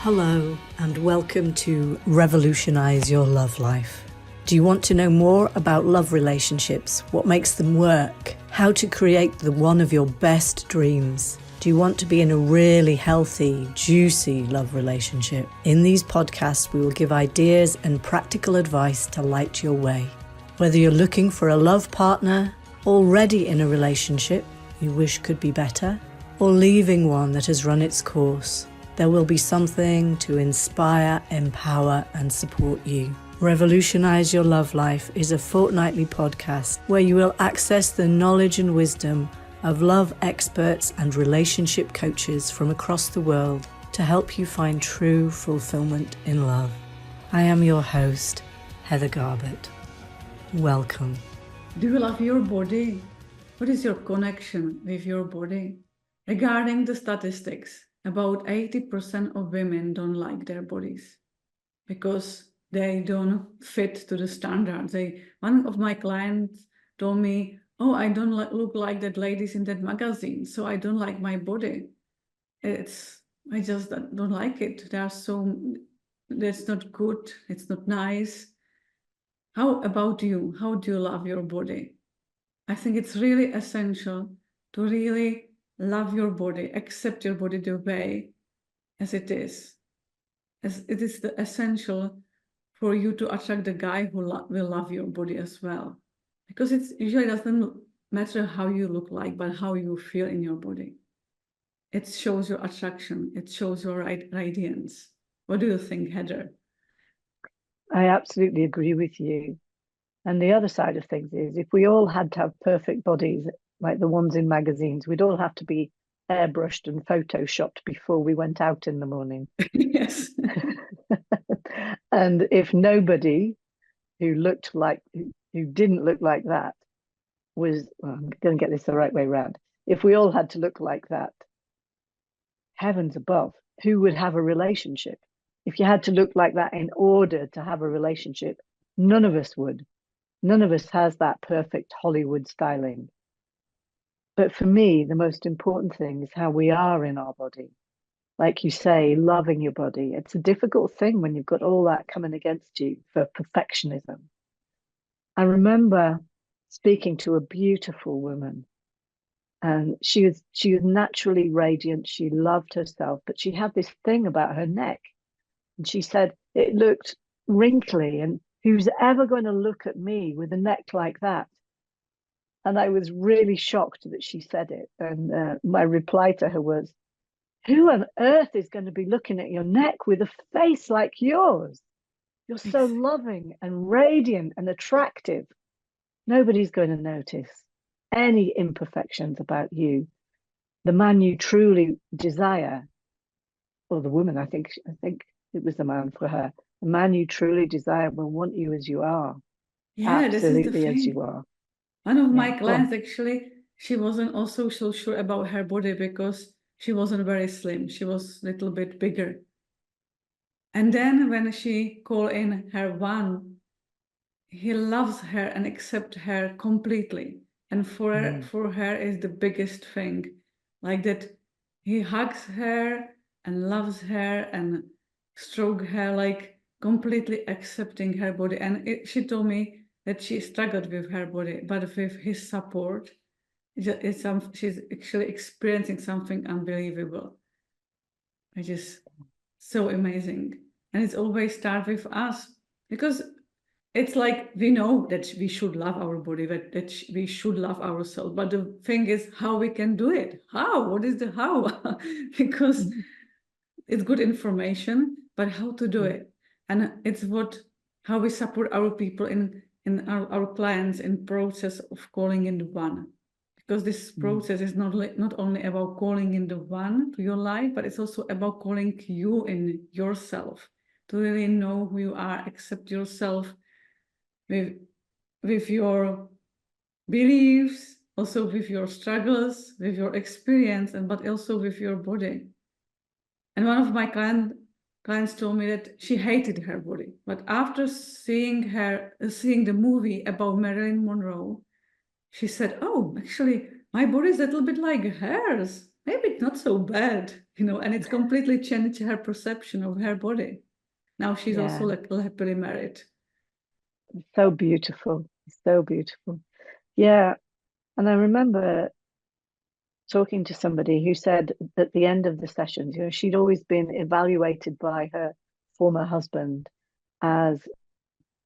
Hello and welcome to Revolutionise Your Love Life. Do you want to know more about love relationships, what makes them work, how to create the one of your best dreams? Do you want to be in a really healthy, juicy love relationship? In these podcasts, we will give ideas and practical advice to light your way. Whether you're looking for a love partner, already in a relationship you wish could be better, or leaving one that has run its course, there will be something to inspire, empower, and support you. Revolutionise Your Love Life is a fortnightly podcast where you will access the knowledge and wisdom of love experts and relationship coaches from across the world to help you find true fulfillment in love. I am your host, Heather Garbutt. Welcome. Do you love your body? What is your connection with your body? Regarding the statistics, about 80% of women don't like their bodies because they don't fit to the standards. One of my clients told me, "Oh, I don't look like that ladies in that magazine, so I don't like my body. I just don't like it. That's not good. It's not nice." How about you? How do you love your body? I think it's really essential to really love your body, accept your body the way as it is. As it is the essential for you to attract the guy who will love your body as well. Because it usually doesn't matter how you look like, but how you feel in your body. It shows your attraction. It shows your radiance. What do you think, Heather? I absolutely agree with you. And the other side of things is if we all had to have perfect bodies like the ones in magazines, we'd all have to be airbrushed and photoshopped before we went out in the morning. Yes. And if nobody who didn't look like that I'm going to get this the right way around. If we all had to look like that, heavens above, who would have a relationship? If you had to look like that in order to have a relationship, none of us would. None of us has that perfect Hollywood styling. But for me, the most important thing is how we are in our body. Like you say, loving your body. It's a difficult thing when you've got all that coming against you for perfectionism. I remember speaking to a beautiful woman, and she was naturally radiant. She loved herself, but she had this thing about her neck. And she said it looked wrinkly, and who's ever going to look at me with a neck like that? And I was really shocked that she said it. And my reply to her was, who on earth is going to be looking at your neck with a face like yours? You're so loving and radiant and attractive. Nobody's going to notice any imperfections about you. The man you truly desire, or the woman, I think it was the man for her. The man you truly desire will want you as you are. Yeah, absolutely, this is the as thing. you are. One of my clients, actually, she wasn't also so sure about her body because she wasn't very slim. She was a little bit bigger. And then when she called in her one, he loves her and accepts her completely. And for her is the biggest thing. Like that he hugs her and loves her and stroke her, like completely accepting her body. And she told me that she struggled with her body, but with his support, she's actually experiencing something unbelievable. Which is so amazing. And it's always start with us, because it's like we know that we should love our body, that we should love ourselves. But the thing is how we can do it. How? What is the how? Because it's good information, but how to do it. And it's how we support our people in our clients in process of calling in the one. Because this process is not only about calling in the one to your life, but it's also about calling you in yourself, to really know who you are, accept yourself with your beliefs, also with your struggles, with your experience, but also with your body. And one of my clients told me that she hated her body, but after seeing the movie about Marilyn Monroe, she said, "Oh, actually, my body is a little bit like hers. maybe it's not so bad, and it's completely changed her perception of her body. Now she's also like happily married. So beautiful, so beautiful. Yeah. And I remember talking to somebody who said at the end of the sessions, she'd always been evaluated by her former husband as,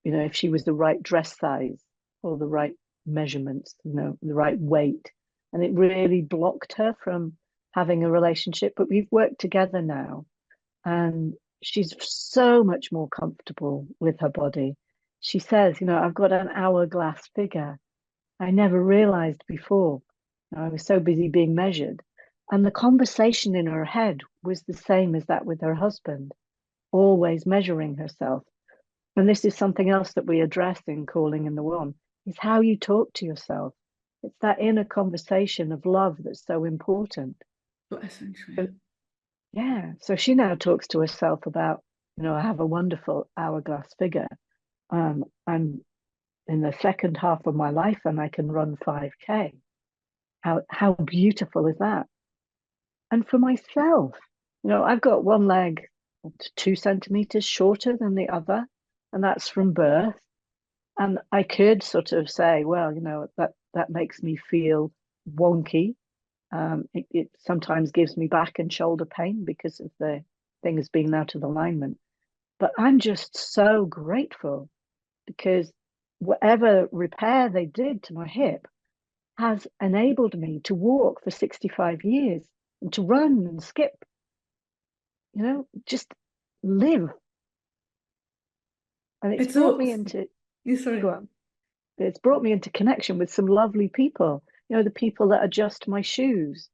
if she was the right dress size or the right measurements, the right weight. And it really blocked her from having a relationship. But we've worked together now, and she's so much more comfortable with her body. She says, I've got an hourglass figure. I never realized before. I was so busy being measured. And the conversation in her head was the same as that with her husband, always measuring herself. And this is something else that we address in Calling in the One, is how you talk to yourself. It's that inner conversation of love that's so important. So essential. So, yeah. So she now talks to herself about, I have a wonderful hourglass figure. I'm in the second half of my life and I can run 5K. How beautiful is that? And for myself, I've got one leg 2 centimeters shorter than the other, and that's from birth. And I could sort of say, well, that makes me feel wonky. It sometimes gives me back and shoulder pain because of the things being out of alignment. But I'm just so grateful because whatever repair they did to my hip has enabled me to walk for 65 years and to run and skip, just live. And it's brought me into, go on. It's brought me into connection with some lovely people, the people that adjust my shoes.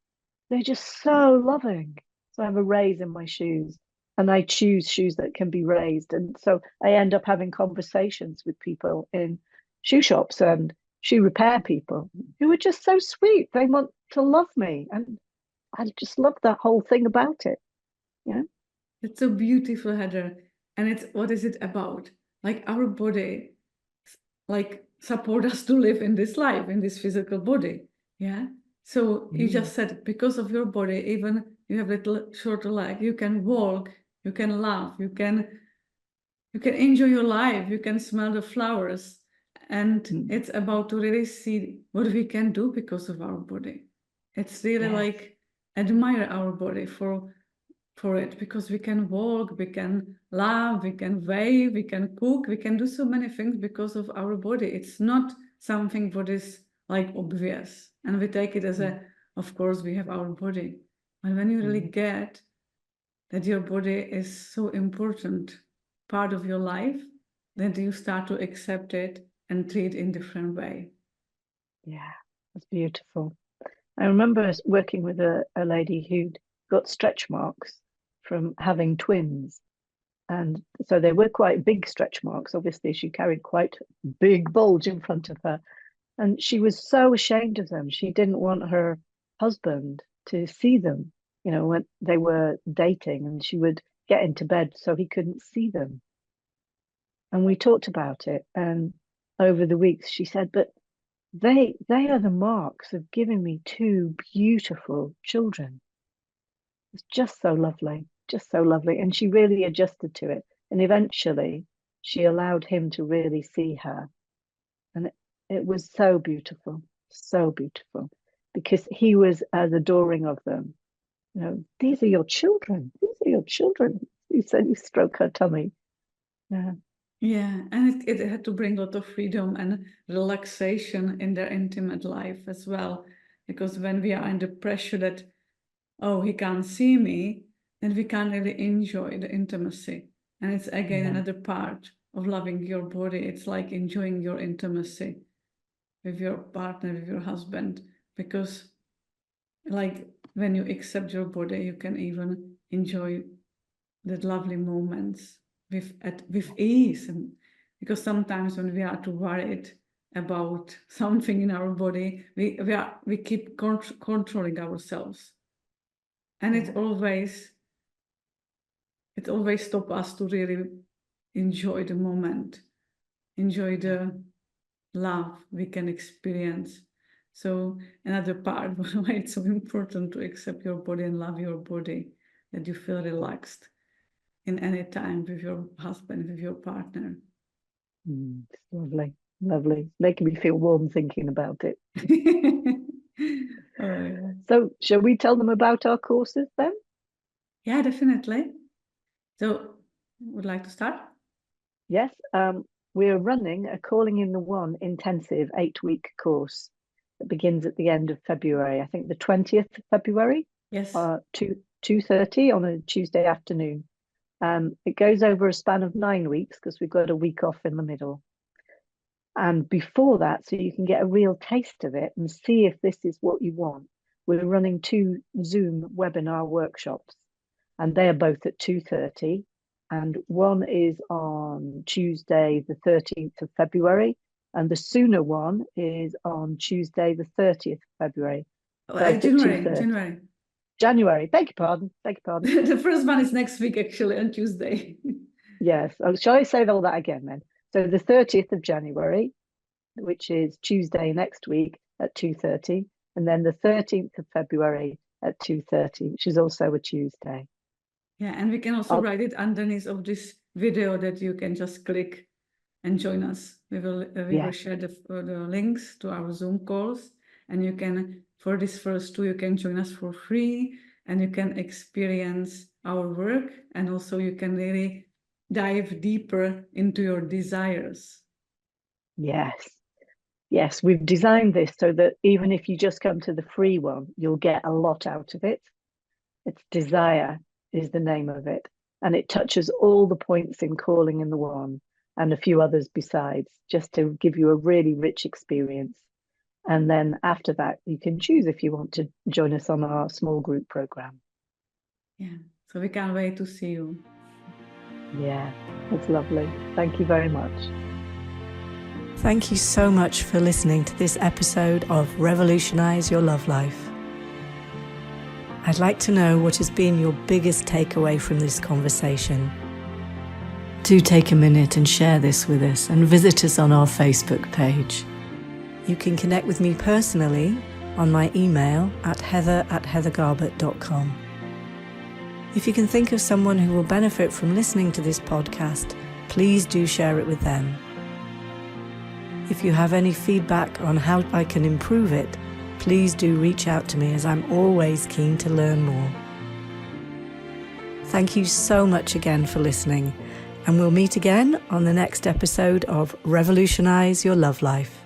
They're just so loving. So I have a raise in my shoes and I choose shoes that can be raised. And so I end up having conversations with people in shoe shops and shoe repair people who are just so sweet. They want to love me. And I just love that whole thing about it. Yeah. It's so beautiful, Heather. And what is it about? Like our body, like support us to live in this life, in this physical body. Yeah. So you just said, because of your body, even you have little shorter leg, you can walk, you can laugh, you can enjoy your life, you can smell the flowers. And it's about to really see what we can do because of our body. It's really like admire our body for it, because we can walk, we can laugh, we can wave, we can cook, we can do so many things because of our body. It's not something what is like obvious, and we take it as of course we have our body. And when you really get that your body is so important part of your life, then you start to accept it and treat it in different way. Yeah, that's beautiful. I remember working with a lady who'd got stretch marks from having twins. And so they were quite big stretch marks. Obviously, she carried quite a big bulge in front of her. And she was so ashamed of them. She didn't want her husband to see them, when they were dating, and she would get into bed so he couldn't see them. And we talked about it. And over the weeks, she said, but they are the marks of giving me 2 beautiful children. It's just so lovely, just so lovely. And she really adjusted to it. And eventually she allowed him to really see her. And it was so beautiful, because he was as adoring of them. These are your children. These are your children. He said, he stroked her tummy. Yeah. Yeah, and it had to bring a lot of freedom and relaxation in their intimate life as well. Because when we are under pressure that, oh, he can't see me, then we can't really enjoy the intimacy. And it's again another part of loving your body. It's like enjoying your intimacy with your partner, with your husband. Because like when you accept your body, you can even enjoy the lovely moments with ease. And because sometimes when we are too worried about something in our body, we keep controlling ourselves, and it always stops us to really enjoy the moment, enjoy the love we can experience. So another part why it's so important to accept your body and love your body, that you feel relaxed in any time with your husband, with your partner. It's lovely, lovely. Making me feel warm thinking about it. Oh, yeah. So, shall we tell them about our courses then? Yeah, definitely. So, would like to start? Yes, we're running a Calling in the One intensive 8-week course that begins at the end of February. I think the 20th of February, Yes. 2:30 on a Tuesday afternoon. It goes over a span of 9 weeks because we've got a week off in the middle. And before that, so you can get a real taste of it and see if this is what you want, we're running 2 Zoom webinar workshops, and they are both at 2:30. And one is on Tuesday, the 13th of February, and the sooner one is on Tuesday, the 30th of February. January. Beg your pardon. The first one is next week, actually, on Tuesday. Yes. Oh, shall I say all that again then? So the 30th of January, which is Tuesday next week at 2:30, and then the 13th of February at 2:30, which is also a Tuesday. Yeah, and we can also write it underneath of this video that you can just click and join us. We will share the links to our Zoom calls, and you can, for this first 2, you can join us for free, and you can experience our work, and also you can really dive deeper into your desires. Yes, we've designed this so that even if you just come to the free one, you'll get a lot out of it. It's Desire is the name of it, and it touches all the points in Calling in the One and a few others besides, just to give you a really rich experience. And then after that, you can choose if you want to join us on our small group program. Yeah, so we can't wait to see you. Yeah, that's lovely. Thank you very much. Thank you so much for listening to this episode of Revolutionise Your Love Life. I'd like to know what has been your biggest takeaway from this conversation. Do take a minute and share this with us, and visit us on our Facebook page. You can connect with me personally on my email at heather@heathergarbutt.com. If you can think of someone who will benefit from listening to this podcast, please do share it with them. If you have any feedback on how I can improve it, please do reach out to me, as I'm always keen to learn more. Thank you so much again for listening, and we'll meet again on the next episode of Revolutionise Your Love Life.